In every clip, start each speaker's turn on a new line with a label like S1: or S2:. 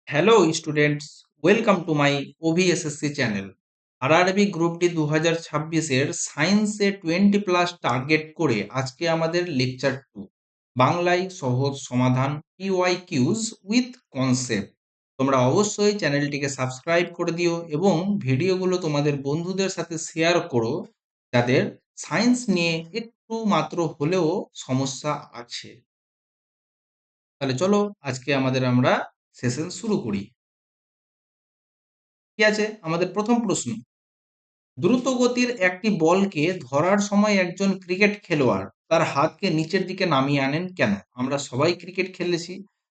S1: Hello students, welcome to my OVSSC channel. RRB group D 2026-এর সায়েন্সে 20+ target করে আজকে আমাদের লেকচার 2 বাংলায় সহজ সমাধান PYQs উইথ কনসেপ্ট। তোমরা অবশ্যই চ্যানেলটিকে সাবস্ক্রাইব করে দিও এবং ভিডিওগুলো তোমাদের বন্ধুদের সাথে শেয়ার করো যাদের সায়েন্স নিয়ে একটু মাত্র হলেও সমস্যা আছে। তাহলে চলো আজকে আমরা সেশন শুরু করি। কি আছে আমাদের প্রথম প্রশ্ন? দ্রুতগতির একটি বলকে ধরার সময় একজন ক্রিকেট খেলোয়াড় তার হাতকে নিচের দিকে নামিয়ে আনেন কেন? আমরা সবাই ক্রিকেট খেলেছি,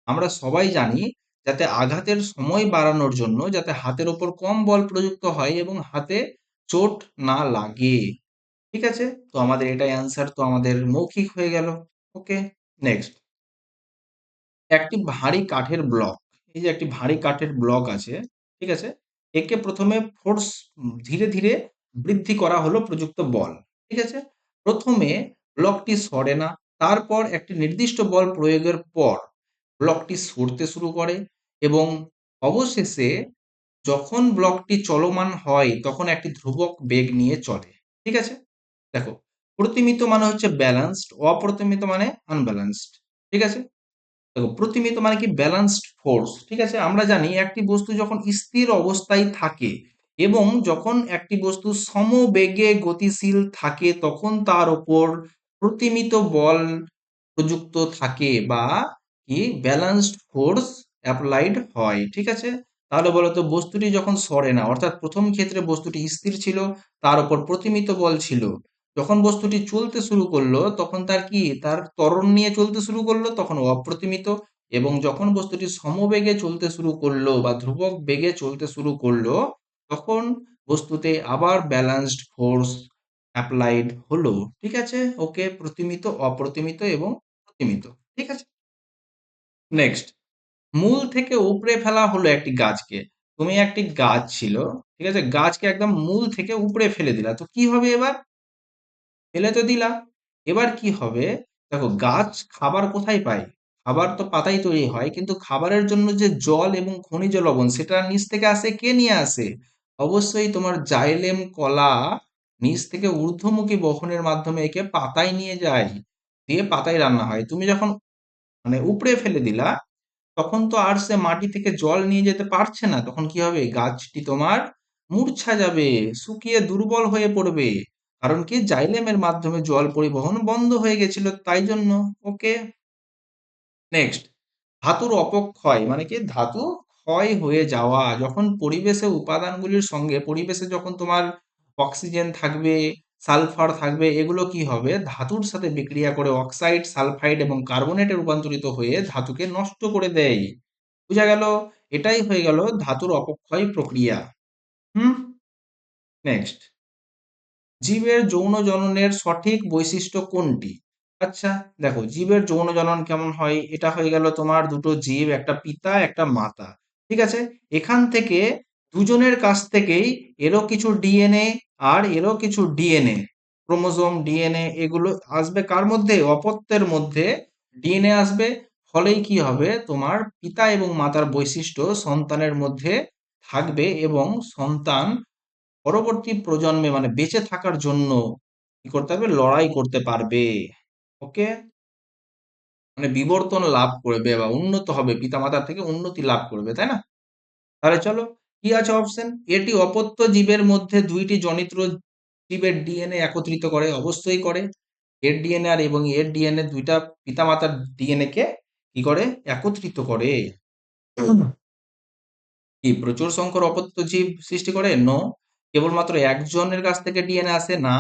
S1: আমরা সবাই জানি যাতে আঘাতের সময় বাড়ানোর জন্য, যাতে হাতের ওপর কম বল প্রযুক্ত হয় এবং হাতে চোট না লাগে। ঠিক আছে, তো আমাদের এটাই অ্যান্সার, তো আমাদের মৌখিক হয়ে গেল। ওকে, নেক্সট। একটি ভারী কাঠের ব্লক, এই যে একটি ভারী কাঠের ব্লক আছে, ঠিক আছে, একে প্রথমে ফোর্স ধীরে ধীরে বৃদ্ধি করা হলো প্রযুক্ত বল। ঠিক আছে, প্রথমে ব্লকটি সরে না, তারপর একটি নির্দিষ্ট বল প্রয়োগের পর ব্লকটি সরতে শুরু করে এবং অবশেষে যখন ব্লকটি চলমান হয় তখন একটি ধ্রুবক বেগ নিয়ে চলে। ঠিক আছে, দেখো, প্রতিমিত মানে হচ্ছে ব্যালেন্সড, অপ্রতিমিত মানে আনব্যালেন্সড। ঠিক আছে, দেখো, প্রতিমিত মানে কি? Balanced force. ঠিক আছে, আমরা জানি একটি বস্তু যখন স্থির অবস্থায় থাকে এবং যখন একটি বস্তু সমবেগে গতিশীল থাকে তখন তার উপর প্রতিমিত বল প্রযুক্ত থাকে বা কি ব্যালান্সড ফোর্স অ্যাপ্লাইড হয়। ঠিক আছে, তাহলে বলতো বস্তুটি যখন সরে না, অর্থাৎ প্রথম ক্ষেত্রে বস্তুটি স্থির ছিল, তার উপর প্রতিমিত বল ছিল, যখন বস্তুটি চলতে শুরু করলো তখন তার ত্বরণ নিয়ে চলতে শুরু করলো তখন অপ্রতিমিত, এবং যখন বস্তুটি সমবেগে চলতে শুরু করলো বা ধ্রুবক বেগে চলতে শুরু করলো তখন বস্তুতে আবার ব্যালান্সড ফোর্স অ্যাপ্লাইড হলো। ঠিক আছে, ওকে, প্রতিমিত, অপ্রতিমিত এবং প্রতিমিত। ঠিক আছে, নেক্সট। মূল থেকে উপড়ে ফেলা হলো একটি গাছকে। তুমি একটি গাছ ছিল, ঠিক আছে, গাছকে একদম মূল থেকে উপড়ে ফেলে দিলা, তো কি হবে? এবার ফেলে তো দিলা, এবার কি হবে? দেখো, গাছ খাবার কোথায় পায়? খাবার তো পাতায় তৈরি হয়, কিন্তু খাবারের জন্য যে জল এবং খনিজ লবণ সেটা নিচ থেকে আসে, কে নিয়ে আসে? অবশ্যই তোমার জাইলেম কলা নিচ থেকে ঊর্ধ্বমুখী বহনের মাধ্যমে একে পাতায় নিয়ে যায়, দিয়ে পাতায় রান্না হয়। তুমি যখন উপড়ে ফেলে দিলা তখন তো আর সে মাটি থেকে জল নিয়ে যেতে পারছে না, তখন কি হবে? গাছটি তোমার মূর্ছা যাবে, শুকিয়ে দুর্বল হয়ে পড়বে, কারণ কি জাইলেমের মাধ্যমে জল পরিবহন বন্ধ হয়ে গেছিল, তাই জন্য। ওকে, নেক্সট। ধাতুর অপক্ষয় মানে কি? ধাতু ক্ষয় হয়ে যাওয়া, যখন পরিবেশে উপাদানগুলির সঙ্গে পরিবেশে যখন তোমার অক্সিজেন থাকবে, সালফার থাকবে, এগুলো কি হবে? ধাতুর সাথে বিক্রিয়া করে অক্সাইড, সালফাইড এবং কার্বনেটে রূপান্তরিত হয়ে ধাতুকে নষ্ট করে দেয়। বুঝা গেল? এটাই হয়ে গেল ধাতুর অপক্ষয় প্রক্রিয়া। হুম, নেক্সট। জীবের যৌন জননের সঠিক বৈশিষ্ট্য কোনটি? আচ্ছা, দেখো, জীবের যৌন জনন কেমন হয়? এটা হয়ে গেল তোমার দুটো জীব, একটা পিতা একটা মাতা। ঠিক আছে, এখান থেকে দুজনের কাছ থেকেই এরও কিছু ডিএনএ আর এরও কিছু ডিএনএ, ক্রোমোজোম, ডিএনএ, এগুলো আসবে কার মধ্যে? অপত্যের মধ্যে ডিএনএ আসবে। ফলেই কি হবে? তোমার পিতা এবং মাতার বৈশিষ্ট্য সন্তানের মধ্যে থাকবে এবং সন্তান পরবর্তী প্রজন্মে বেঁচে থাকার জন্য কি করতে পারবে? লড়াই করতে পারবে। ওকে, বিবর্তন লাভ করবে বা উন্নত হবে, পিতামাতার থেকে উন্নতি লাভ করবে, তাই না? তাহলে চলো, কি আছে অপশন? এটি অপত্য জীবের মধ্যে দুইটি জনিত্র জীবের ডিএনএ একত্রিত করে, অবশ্যই করে। এর ডিএনএ আর এবং এর ডিএনএ দুইটা পিতামাতার ডিএনএ কে কি করে? একত্রিত করে। কি প্রচুর সংখ্যক অপত্য জীব সৃষ্টি করে? নো। কেবলমাত্র একজনের কাছ থেকে ডিএনএ আসে না,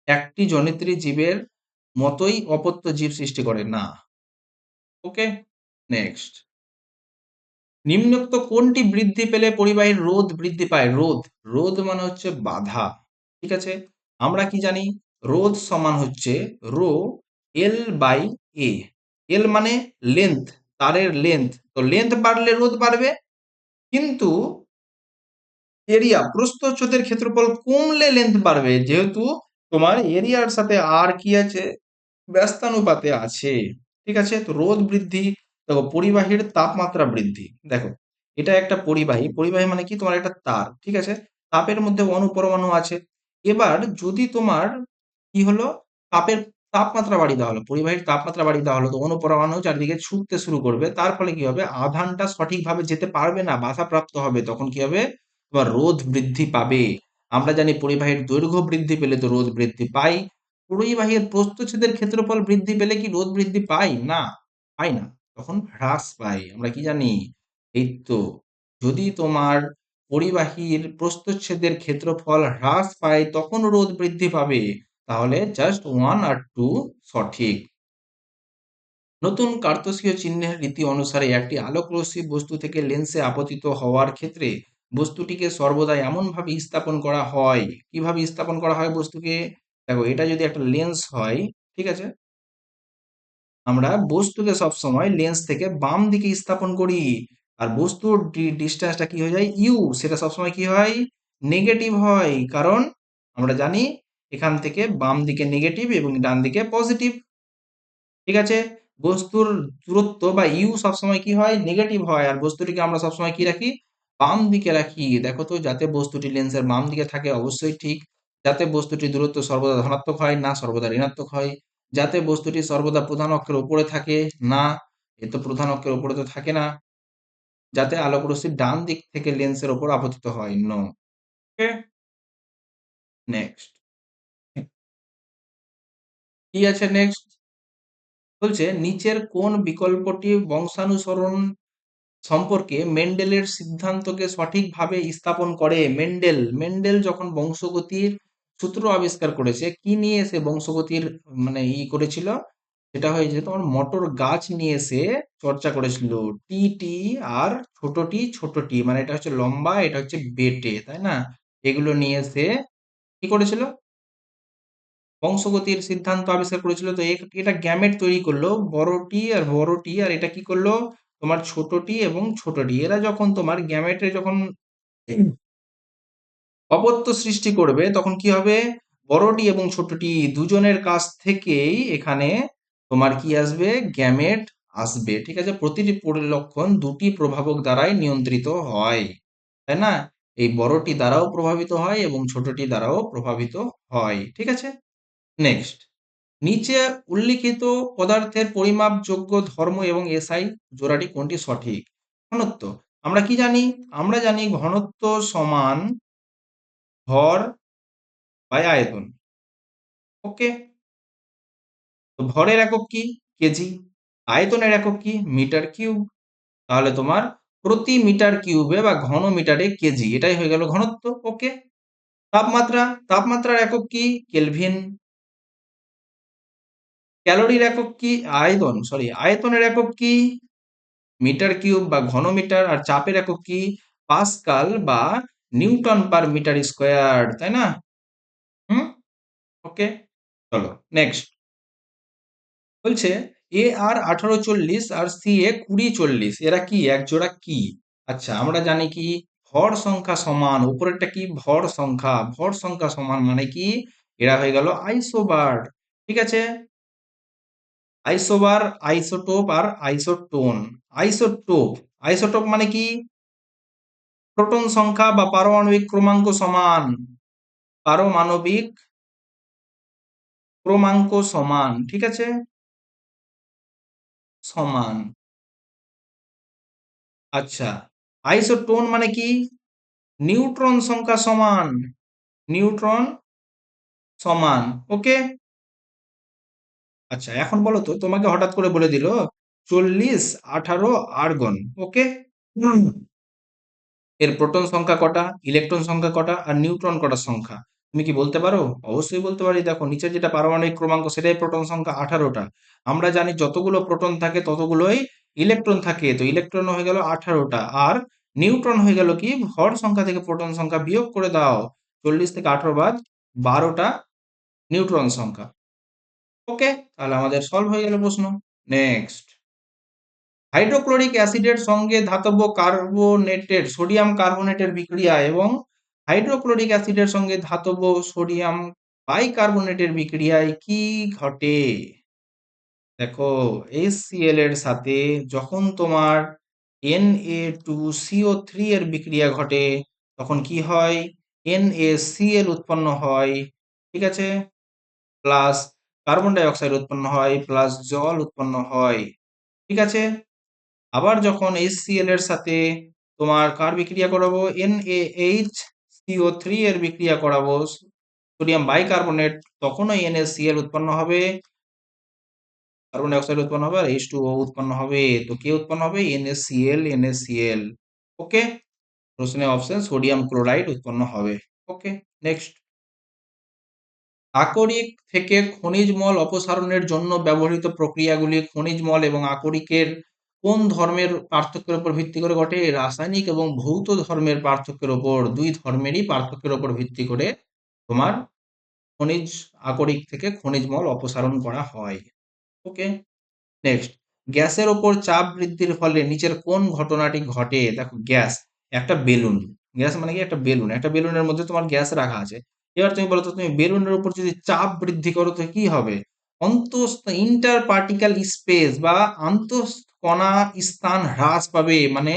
S1: একটি জনিত্রী জীবের মতোই অপত্য জীব সৃষ্টি করে না। ওকে, নেক্সট। নিম্নোক্ত কোনটি বৃদ্ধি পেলে পরিবাহীর রোধ বৃদ্ধি পায়? রোধ, রোধ মানে হচ্ছে বাধা। ঠিক আছে, আমরা কি জানি? রোধ সমান হচ্ছে রো এল বাই এ। এল মানে লেন্থ, তারের লেন্থ, তো লেন্থ বাড়লে রোধ বাড়বে, কিন্তু এরিয়া, প্রস্থচ্ছেদের ক্ষেত্রফল কমলে লেন্থ বাড়বে, যেহেতু তোমার এরিয়ার সাথে আর কি আছে? ব্যস্তানুপাতে আছে। ঠিক আছে, তো রোধ বৃদ্ধি। দেখো, পরিবাহীর তাপমাত্রা বৃদ্ধি, দেখো, এটা একটা পরিবাহী। পরিবাহী মানে কি? তোমার একটা তার, ঠিক আছে? তাপের মধ্যে অণু পরমাণু আছে। এবার যদি তোমার কি হলো? তাপের তাপমাত্রা বাড়িয়ে দেওয়া হলো, পরিবাহীর তাপমাত্রা বাড়িয়ে দেওয়া হলো, তো অণু পরমাণু চারিদিকে ছুটতে শুরু করবে। তার ফলে কি হবে? আধানটা সঠিকভাবে যেতে পারবে না, বাধাপ্রাপ্ত হবে। তখন কি হবে? তোমার রোধ বৃদ্ধি পাবে। আমরা জানি পরিবাহীর দৈর্ঘ্য বৃদ্ধি পেলে তো রোধ বৃদ্ধি পাই। পরিবাহীর প্রস্থচ্ছেদের ক্ষেত্রফল বৃদ্ধি পেলে কি রোধ বৃদ্ধি পাই? না, পাই না। তখন হ্রাস পাই। আমরা কি জানি? এই তো, যদি তোমার পরিবাহীর প্রস্থচ্ছেদের ক্ষেত্রফল হ্রাস পায় তখন রোধ বৃদ্ধি পাবে। তাহলে জাস্ট 1 আর 2 সঠিক। নতুন কার্তসীয় চিহ্নের রীতি অনুসারে একটি আলোকরশ্মি বস্তু থেকে লেন্সে আপতিত হওয়ার ক্ষেত্রে বস্তুটিকে সর্বদা এমনভাবে স্থাপন করা হয়। কিভাবে স্থাপন করা হয় বস্তুকে? দেখো, এটা যদি একটা লেন্স হয়, ঠিক আছে, আমরা বস্তুকে সবসময় লেন্স থেকে বাম দিকে স্থাপন করি। আর বস্তুর ডিস্টেন্সটা কি হয়ে যায়? ইউ, সেটা সবসময় কি হয়? নেগেটিভ হয়। কারণ আমরা জানি এখান থেকে বাম দিকে নেগেটিভ এবং ডান দিকে পজিটিভ, ঠিক আছে? বস্তুর দূরত্ব বা ইউ সবসময় কি হয়? নেগেটিভ হয়। আর বস্তুটিকে আমরা সবসময় কি রাখি? বাম দিকে রাখি। দেখো তো, যাতে বস্তুটি লেন্সের বাম দিকে থাকে অবশ্যই ঠিক। যাতে বস্তুটির দূরত্ব সর্বদা ধনাত্মক হয়, না সর্বদা ঋণাত্মক হয়। যাতে বস্তুটি সর্বদা প্রধান অক্ষের উপরে থাকে, না, এ তো প্রধান অক্ষের উপরে তো থাকে না। যাতে আলোক রশ্মি ডান দিক থেকে লেন্সের উপর আপতিত হয়, নো। ওকে, নেক্সট। কি আছে নেক্সট? বলছে নিচের কোন বিকল্পটি বংশানুসরণ সম্পর্কে মেন্ডেলের সিদ্ধান্তকে সঠিকভাবে স্থাপন করে? মেন্ডেল যখন বংশগতির সূত্র আবিষ্কার করেছে, কি নিয়ে এসে বংশগতির মানে করেছিল? সেটা হয়েছে তোমার মটর গাছ নিয়ে এসে চর্চা করেছিল। টি টি আর ছোট টি, মানে এটা হচ্ছে লম্বা, এটা হচ্ছে বেটে, তাই না? এগুলো নিয়ে এসে কি করেছিল? বংশগতির সিদ্ধান্ত আবিষ্কার করেছিল। তো এটা গ্যামেট তৈরি করলো, বড় টি আর এটা কি করলো? তোমার ছোট টি এবং ছোট টি, এরা যখন তোমার গ্যামেটে যখন অপত্য সৃষ্টি করবে তখন কি হবে? বড়টি এবং ছোটটি দুজনের কাছ থেকেই এখানে তোমার কি আসবে? গ্যামেট আসবে, ঠিক আছে? প্রতিটি পরিলক্ষণ দুটি প্রভাবক দ্বারাই নিয়ন্ত্রিত হয়, তাই না? এই বড়টি দ্বারাও প্রভাবিত হয় এবং ছোটটি দ্বারাও প্রভাবিত হয়, ঠিক আছে? নেক্সট, নিচে উল্লিখিত পদার্থের পরিমাপযোগ্য ধর্ম এবং এসআই জোড়াটি কোনটি সঠিক? ঘনত্ব। আমরা কি জানি? আমরা জানি ঘনত্ব সমান ভর বাই আয়তন। ওকে, তো ভরের একক কি? কেজি। আয়তনের একক কি? Metre cube. তাহলে তোমার প্রতি মিটার কিউবে বা ঘন মিটারে কেজি, এটাই হয়ে গেল ঘনত্ব। ওকে, তাপমাত্রা। তাপমাত্রার একক কি? কেলভিন। ক্যালোরির একক কি? আয়তনের একক কি? মিটার কিউব বা ঘন মিটার। আর চাপের একক কি? পাস্কাল বা নিউটন পার মিটার স্কোয়ার, তাই না? হুম, ওকে, চলো নেক্সট। বলছে এ আর 1840 আর সি এ 2040, এরা কি এক জোড়া কি? আচ্ছা, আমরা জানি কি ভর সংখ্যা সমান, উপরেরটা কি? ভর সংখ্যা সমান মানে কি? এরা হয়ে গেল আইসোবার, ঠিক আছে? আইসোবার, আইসোটোপ আর আইসোটোন। আইসোটোপ, আইসোটোপ মানে কি? প্রোটন সংখ্যা বা পারমাণবিক ক্রমাঙ্ক সমান। পারমাণবিক ক্রমাঙ্ক সমান, ঠিক আছে? সমান। আচ্ছা, আইসোটোন মানে কি? নিউট্রন সংখ্যা সমান। নিউট্রন সমান। ওকে, আচ্ছা, এখন বলো তো, তোমাকে হঠাৎ করে বলে দিল 40 18 আর্গন, ওকে, এর প্রোটন সংখ্যা কটা, ইলেকট্রন সংখ্যা কটা আর নিউট্রন কটার সংখ্যা? তুমি কি বলতে পারো? অবশ্যই বলতে পারি। দেখো, নিচে যেটা পারমাণবিক ক্রমাঙ্ক সেটাই প্রোটন সংখ্যা 18টা। আমরা জানি যতগুলো প্রোটন থাকে ততগুলোই ইলেকট্রন থাকে, তো ইলেকট্রন হয়ে গেল 18টা। আর নিউট্রন হয়ে গেল কি? ভর সংখ্যা থেকে প্রোটন সংখ্যা বিয়োগ করে দাও, 40 থেকে 18 বাদ 12টা নিউট্রন সংখ্যা। ওকে, তাহলে আমাদের সলভ হয়ে গেল প্রশ্ন। নেক্সট, হাইড্রোক্লোরিক অ্যাসিডের সঙ্গে ধাতব কার্বনেটের সোডিয়াম কার্বনেটের বিক্রিয়া এবং হাইড্রোক্লোরিক অ্যাসিডের সঙ্গে ধাতব সোডিয়াম বাইকার্বনেটের বিক্রিয়ায় কি ঘটে? দেখো, HCl এর সাথে যখন তোমার Na2CO3 এর বিক্রিয়া ঘটে, তখন কি হয়? NaCl উৎপন্ন হয়, ঠিক আছে? প্লাস কার্বন ডাই অক্সাইড উৎপন্ন হয়, প্লাস জল উৎপন্ন হয়, ঠিক আছে? আবার যখন HCl এর সাথে তোমার কার বিক্রিয়া করাবো? NaHCO3 এর বিক্রিয়া করাবো, সোডিয়াম বাইকার্বনেট, তখনও NaCl উৎপন্ন হবে, কার্বন ডাই অক্সাইড উৎপন্ন হবে আর H2O উৎপন্ন হবে। তো কে উৎপন্ন হবে? NaCl। ওকে, প্রশ্নে অপশন সোডিয়াম ক্লোরাইড উৎপন্ন হবে। ওকে, নেক্সট। আকরিক থেকে খনিজ মল অপসারণের জন্য ব্যবহৃত প্রক্রিয়াগুলি খনিজ মল এবং আকরিকের কোন ধর্মের পার্থক্যের উপর ভিত্তি করে ঘটে? রাসায়নিক এবং ভৌত ধর্মের পার্থক্যের উপর, দুই ধর্মেরই পার্থক্যের উপর ভিত্তি করে তোমার খনিজ আকরিক থেকে খনিজ মল অপসারণ করা হয়। ওকে, নেক্সট। গ্যাসের ওপর চাপ বৃদ্ধির ফলে নিচের কোন ঘটনাটি ঘটে? দেখো, গ্যাস একটা বেলুন, গ্যাস মানে কি? একটা বেলুন, একটা বেলুনের মধ্যে তোমার গ্যাস রাখা আছে। এবার তুমি বলো তো, তুমি বেলুনের উপর যদি চাপ বৃদ্ধি করো তো কি হবে? অন্তঃস্থ ইন্টার পার্টিকেল স্পেস বা আন্তঃকণা স্থান হ্রাস পাবে, মানে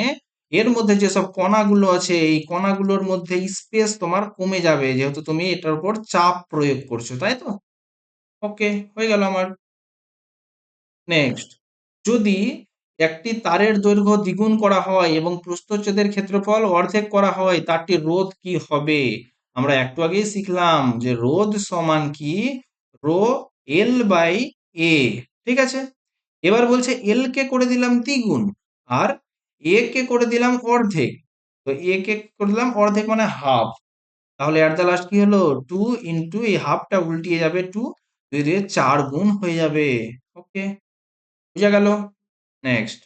S1: এর মধ্যে যেসব কণাগুলো আছে এই কণাগুলোর মধ্যে স্পেস তোমার কমে যাবে, যেহেতু তুমি এটার উপর চাপ প্রয়োগ করছো, তাই তো? ওকে, হয়ে গেল আমার। নেক্সট, যদি একটি তারের দৈর্ঘ্য দ্বিগুণ করা হয় এবং প্রস্থচ্ছেদের ক্ষেত্রফল অর্ধেক করা হয়, তারটির রোধ কি হবে? আমরা একটু আগেই শিখলাম যে রোধ সমান কি? রো এল বাই এ, ঠিক আছে? এবার বলছে এল কে করে দিলাম দ্বিগুণ আর এ কে করে দিলাম অর্ধেক। তো এ কে করে দিলাম অর্ধেক মানে হাফ, তাহলে এট দ্য লাস্ট কি হলো? 2 ইন্টু এই হাফটা উল্টিয়ে যাবে, 2 2 দিয়ে 4 গুণ হয়ে যাবে। ওকে, বুঝা গেল? নেক্সট,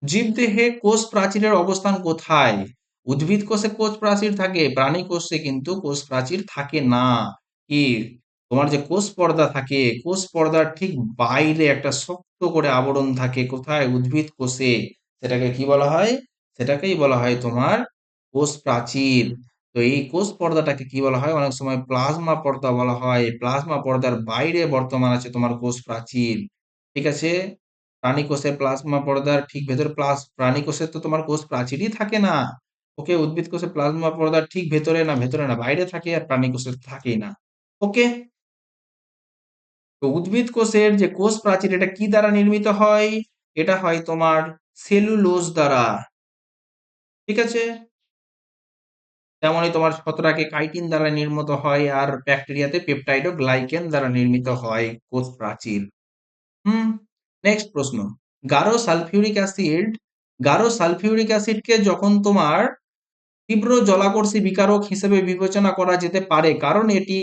S1: জীবদেহে কোষ প্রাচীরের অবস্থান কোথায়? উদ্ভিদ কোষে কোষ প্রাচীর থাকে, প্রাণী কোষে কিন্তু কোষ প্রাচীর থাকে না। কি? তোমার যে কোষ পর্দা থাকে, কোষ পর্দার ঠিক বাইরে একটা শক্ত করে আবরণ থাকে, কোথায়? উদ্ভিদ কোষে। সেটাকে কি বলা হয়? সেটাকেই বলা হয় তোমার কোষ প্রাচীর। তো এই কোষ পর্দাটাকে কি বলা হয়? অনেক সময় প্লাজমা পর্দা বলা হয়। প্লাজমা পর্দার বাইরে বর্তমান আছে তোমার কোষ প্রাচীর, ঠিক আছে? প্রাণী কোষে প্লাজমা পর্দার ঠিক ভেতরে প্রাণী কোষে তো তোমার কোষ প্রাচীরই থাকে না। ওকে, উদ্ভিদ কোষে প্লাজমা পর্দার ঠিক ভেতরে না, ভেতরে না, বাইরে থাকে, আর প্রাণী কোষে থাকেই না। ওকে, তো উদ্ভিদ কোষের যে কোষ প্রাচীর এটা কি দ্বারা নির্মিত হয়? এটা হয় তোমার সেলুলোজ দ্বারা, ঠিক আছে? তেমনই তোমার ছত্রাকে কাইটিন দ্বারা নির্মিত হয়, আর ব্যাকটেরিয়াতে পেপটাইড ও গ্লাইকেন দ্বারা নির্মিত হয় কোষ প্রাচীর। হুম, নেক্সট প্রশ্ন। গাঢ় সালফিউরিক অ্যাসিড, গাঢ় সালফিউরিক অ্যাসিডকে যখন তোমার তীব্র জলাকর্ষী বিকারক হিসেবে বিবেচনা করা যেতে পারে, কারণ এটি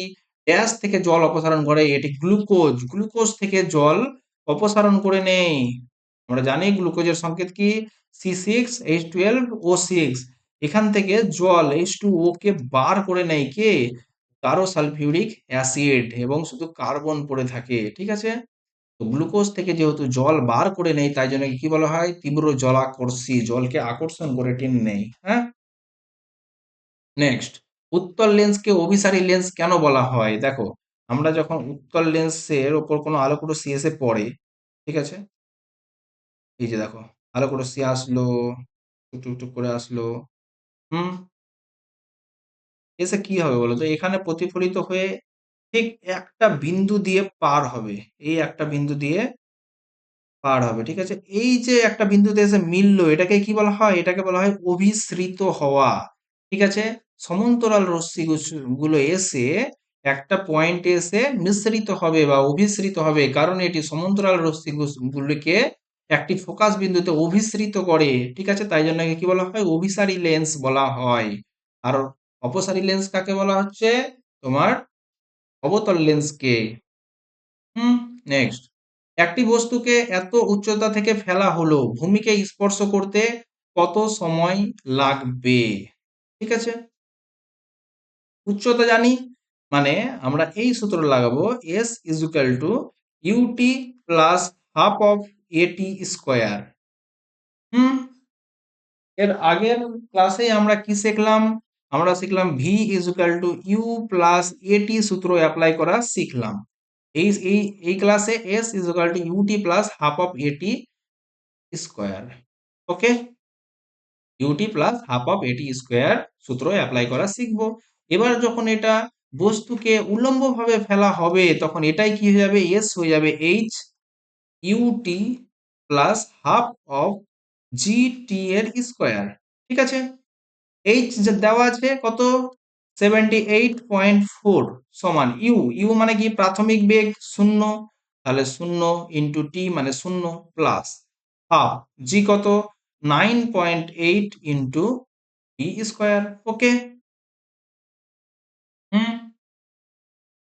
S1: ড্যাশ থেকে জল অপসারণ করে, এটি গ্লুকোজ, গ্লুকোজ থেকে জল অপসারণ করে নেই। আমরা জানি গ্লুকোজের সংকেত কি? C6H12O6, এখান থেকে জল H2O কে বার করে নেয় কে? গাঢ় সালফিউরিক অ্যাসিড, এবং শুধু কার্বন পড়ে থাকে, ঠিক আছে? তো গ্লুকোজ থেকে যেহেতু জল বার করে নেই, তাই জন্য কি বলা হয়? তীব্র জলাকর্ষী, জলকে আকর্ষণ করে টেনে নেই। হ্যাঁ, নেক্সট। উত্তল লেন্সকে অভিসারী লেন্স কেন বলা হয়? দেখো, আমরা যখন উত্তল লেন্সের ওপর কোনো আলোক রশ্মি এসে পড়ে, ঠিক আছে? এই যে দেখো, আলোক রশ্মি আসলো, টুক টুক করে আসলো, হুম, এসে কি হবে বলো তো? এখানে প্রতিফলিত হয়ে ঠিক একটা বিন্দু দিয়ে পার হবে, এই একটা বিন্দু দিয়ে পার হবে, ঠিক আছে? এই যে একটা বিন্দুতে এসে মিললো, এটাকে কি বলা হয়? এটাকে বলা হয় অভিসৃত হওয়া, ঠিক আছে? সমান্তরাল রশ্মি গুলো এসে একটা পয়েন্টে এসে মিশ্রিত হবে বা অভিসৃত হবে, কারণ এটি সমান্তরাল রশ্মি গুলিকে একটি ফোকাস বিন্দুতে অভিসৃত করে, ঠিক আছে? তাই জন্য একে কি বলা হয়? অভিসারী লেন্স বলা হয়। আর অপসারী লেন্স কাকে বলা হচ্ছে? তোমার অবতল লেন্সকে। হুম, নেক্সট। একটি বস্তুকে এত উচ্চতা থেকে ফেলা হলো, ভূমিকে স্পর্শ করতে কত সময় লাগবে? ঠিক আছে, উচ্চতা জানি, মানে আমরা এই সূত্র লাগাবো, S is equal to UT plus half of AT square. Hmm, এর আগের ক্লাসে আমরা কি শিখলাম? আমরা শিখলাম V is equal to U plus AT সূত্র অ্যাপ্লাই করা শিখলাম। এই এই এই ক্লাসে S is equal to UT plus half of AT square. Okay, UT plus half of AT square সূত্র অ্যাপ্লাই করা শিখবো। এবার যখন এটা বস্তুকে উল্লম্বভাবে ফেলা হবে তখন এটাই কি হয়ে যাবে, এস হয়ে যাবে H UT plus half of GT এর স্কোয়ার। ঠিক আছে, এইচ দেওয়া আছে কত, 78.4 সমান ইউ, ইউ মানে কি প্রাথমিক বেগ শূন্য, তাহলে শূন্য ইন্টু টি মানে শূন্য প্লাস হাফ জি কত 9.8 ইন্টু টি স্কোয়ার। ওকে, হুম,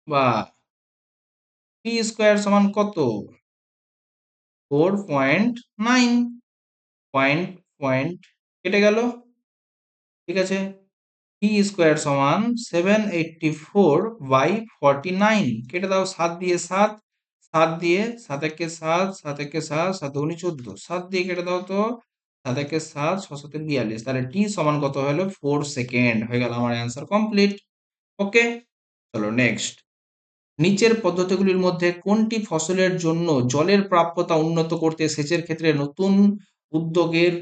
S1: বা টি স্কোয়ার সমান কত, 4.9, পয়েন্ট পয়েন্ট কেটে গেল। ঠিক আছে, টি স্কোয়ার সমান 784/49, কেটে দাও 7 দিয়ে 7, 7 দিয়ে 7 একে 7, 7 একে 7, 7 দুগুণে 14, 7 দিয়ে কেটে দাও তো 7 একে 7, 6 7 42, তাহলে টি সমান কত হলো 4 সেকেন্ড, হয়ে গেল আমার অ্যান্সার কমপ্লিট। ওকে, চলো নেক্সট। নিচের পদ্ধতিগুলির মধ্যে কোনটি ফসলের জন্য জলের প্রাপ্যতা উন্নত করতে সেচের ক্ষেত্রে নতুন উদ্যোগের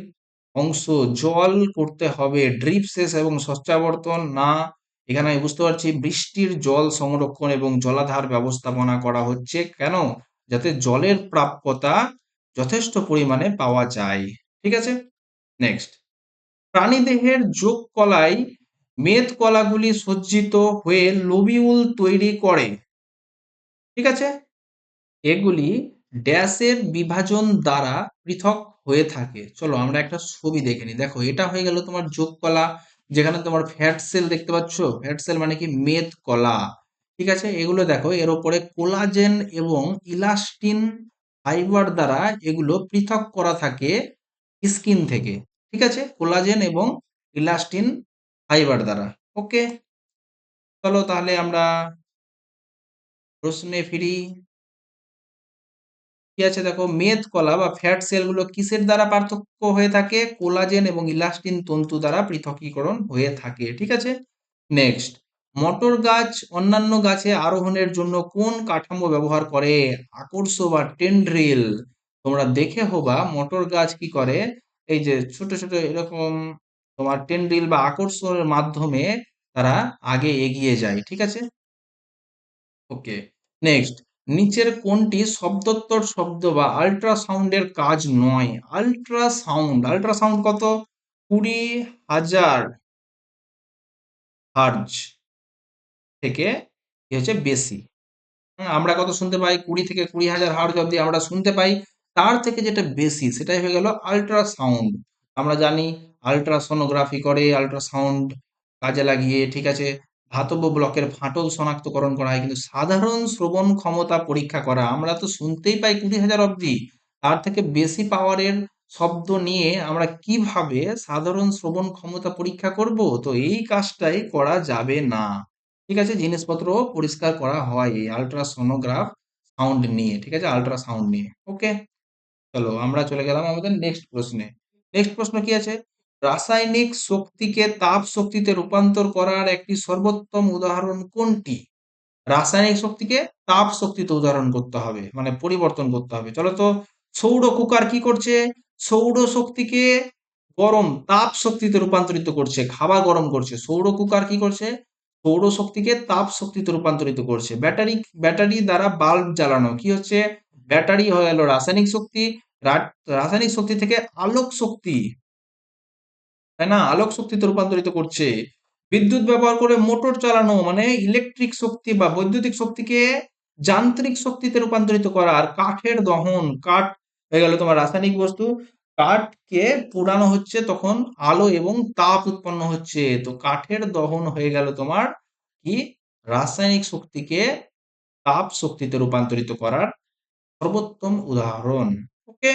S1: অংশ, জল করতে হবে ড্রিপ সেচ এবং শস্যাবর্তন না, এখানে আমি বুঝতে পারছি বৃষ্টির জল সংরক্ষণ এবং জলাধার ব্যবস্থাপনা করা হচ্ছে কেন, যাতে জলের প্রাপ্যতা যথেষ্ট পরিমাণে পাওয়া যায়। ঠিক আছে, নেক্সট। প্রাণীদেহের যোগ কলায় মেদ কলাগুলি সজ্জিত হয়ে লোবিউল তৈরি করে। ঠিক আছে, এগুলি ড্যাশের বিভাজন দ্বারা পৃথক হয়ে থাকে। চলো আমরা একটা ছবি দেখে নিই। দেখো এটা হয়ে গেল তোমার যোগ কলা, যেখানে তোমার ফ্যাট সেল দেখতে পাচ্ছ, ফ্যাট সেল মানে কি মেদ কলা। ঠিক আছে, এগুলো দেখো এর উপরে কোলাজেন এবং ইলাস্টিন ফাইবার দ্বারা এগুলো পৃথক করা থাকে স্কিন থেকে। ঠিক আছে, কোলাজেন এবং ইলাস্টিন ফাইবার দ্বারা। ওকে, চলো তাহলে আমরা প্রশ্নে ফিরি। কি আছে দেখো, মেদ কলা বা ফ্যাট সেলগুলো কিসের দ্বারা পার্থক্য হয়ে থাকে, কোলাজেন এবং ইলাস্টিন তন্তু দ্বারা পৃথকীকরণ হয়ে থাকে। ঠিক আছে, নেক্সট। মটর গাছ অন্যান্য গাছে আরোহণের জন্য কোন কাঠামো ব্যবহার করে, আকর্ষ বা টেন্ড্রিল। তোমরা দেখে হবা মটর গাছ কি করে, এই যে ছোট ছোট এরকম তোমার টেন্ড্রিল বা আকর্ষণের মাধ্যমে তারা আগে এগিয়ে যায়। ঠিক আছে, ওকে, নেক্সট। নিচের কোনটি শব্দোত্তর শব্দ বা আল্ট্রাসাউন্ডের কাজ নয়, আল্ট্রাসাউন্ড, আল্ট্রাসাউন্ড কত 20,000 হার্জ থেকে কি হচ্ছে বেশি। আমরা কত শুনতে পাই, 20 থেকে 20,000 হার্জ অব্দি আমরা শুনতে পাই, তার থেকে যেটা বেশি সেটাই হয়ে গেল আল্ট্রাসাউন্ড। আমরা জানি আল্ট্রাসোনোগ্রাফি করে আল্ট্রাসাউন্ড কাজে লাগিয়ে। ঠিক আছে, ধাতব ব্লকের ফাটল শনাক্তকরণ করা হয়, কিন্তু সাধারণ শ্রবণ ক্ষমতা পরীক্ষা করা, আমরা তো শুনতেই পাই 20,000 অব্দি, তার থেকে বেশি পাওয়ারের শব্দ নিয়ে আমরা কিভাবে সাধারণ শ্রবণ ক্ষমতা পরীক্ষা করব, তো এই কাজটাই করা যাবে না। ঠিক আছে, জিনিসপত্র পরিষ্কার করা হয় এই আল্ট্রাসোনোগ্রাফ সাউন্ড নিয়ে। ঠিক আছে, আল্ট্রাসাউন্ড নিয়ে। ওকে, চলো আমরা চলে গেলাম আমাদের নেক্সট প্রশ্নে। নেক্সট প্রশ্ন কি আছে, রাসায়নিক শক্তিকে তাপ শক্তিতে রূপান্তর করার একটি সর্বোত্তম উদাহরণ কোনটি, রাসায়নিক শক্তিকে তাপ শক্তিতে উদাহরণ করতে হবে মানে পরিবর্তন করতে হবে। চলো তো, সৌর কুকার কি করছে, সৌর শক্তিকে গরম তাপ শক্তিতে রূপান্তরিত করছে, খাবার গরম করছে। সৌর কুকার কি করছে, সৌর শক্তিকে তাপ শক্তিতে রূপান্তরিত করছে। ব্যাটারি, ব্যাটারি দ্বারা বাল্ব জ্বালানো কি হচ্ছে, ব্যাটারি হয়ে গেল রাসায়নিক শক্তি, রাসায়নিক শক্তি থেকে আলোক শক্তি, তাই না, আলোক শক্তিতে রূপান্তরিত করছে। বিদ্যুৎ ব্যবহার করে মোটর চালানো মানে ইলেকট্রিক শক্তি বা বৈদ্যুতিক শক্তিকে যান্ত্রিক শক্তিতে রূপান্তরিত করা। আর কাঠের দহন, কাঠ হয়ে গেল তোমার রাসায়নিক বস্তু, কাঠকে পোড়ানো হচ্ছে তখন আলো এবং তাপ উৎপন্ন হচ্ছে, তো কাঠের দহন হয়ে গেল তোমার কি, রাসায়নিক শক্তিকে তাপ শক্তিতে রূপান্তরিত করার সর্বোত্তম উদাহরণ। ওকে,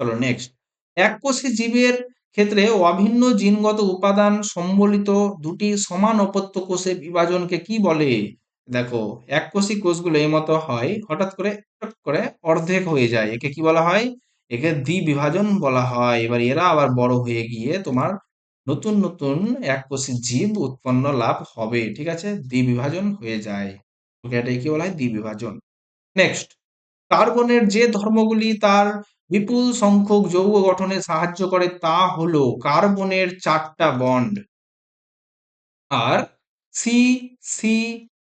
S1: চলো নেক্সট। এককোষী জীবের ক্ষেত্রে অভিন্ন জিনগত উপাদান সম্বলিত দুটি সমান অপত্য কোষে বিভাজনকে কি বলে। দেখো এককোষী কোষগুলো এই মতো হয়, হঠাৎ করে টক করে অর্ধেক হয়ে যায়, একে কি বলা হয়, একে দ্বিবিভাজন বলা হয়। এবার এরা আবার বড় হয়ে গিয়ে তোমার নতুন নতুন এককোষী জীব উৎপন্ন লাভ হবে। ঠিক আছে, দ্বিবিভাজন হয়ে যায়, ওকে, এটাই কি বলা হয় দ্বিবিভাজন। নেক্সট। কার্বনের যে ধর্মগুলি তার বিপুল সংখ্যক যৌগ গঠনে সাহায্য করে তা হলো কার্বনের 4টা বন্ড। আর সি সি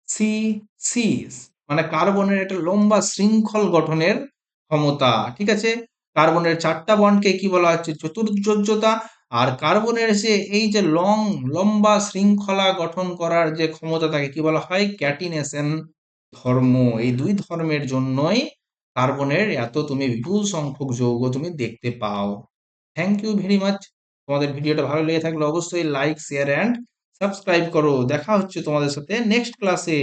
S1: সি সি মানে কার্বনের একটা লম্বা শৃঙ্খল গঠনের ক্ষমতা। ঠিক আছে, কার্বনের 4টা বন্ডকে কি বলা হচ্ছে? চতুর্যোজ্যতা। আর কার্বনের যে এই যে লম্বা শৃঙ্খলা গঠন করার যে ক্ষমতা তাকে কি বলা হয়? ক্যাটিনেশন ধর্ম। এই দুই ধর্মের জন্যই কার্বনের এত তুমি বিপুল সংখ্যক যৌগ তুমি দেখতে পাও। Thank you very much. তোমাদের ভিডিওটা ভালো লেগে থাকলে অবশ্যই লাইক, শেয়ার অ্যান্ড সাবস্ক্রাইব করো। দেখা হচ্ছে তোমাদের সাথে নেক্সট ক্লাসে।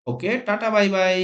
S1: ওকে, টাটা, বাই বাই।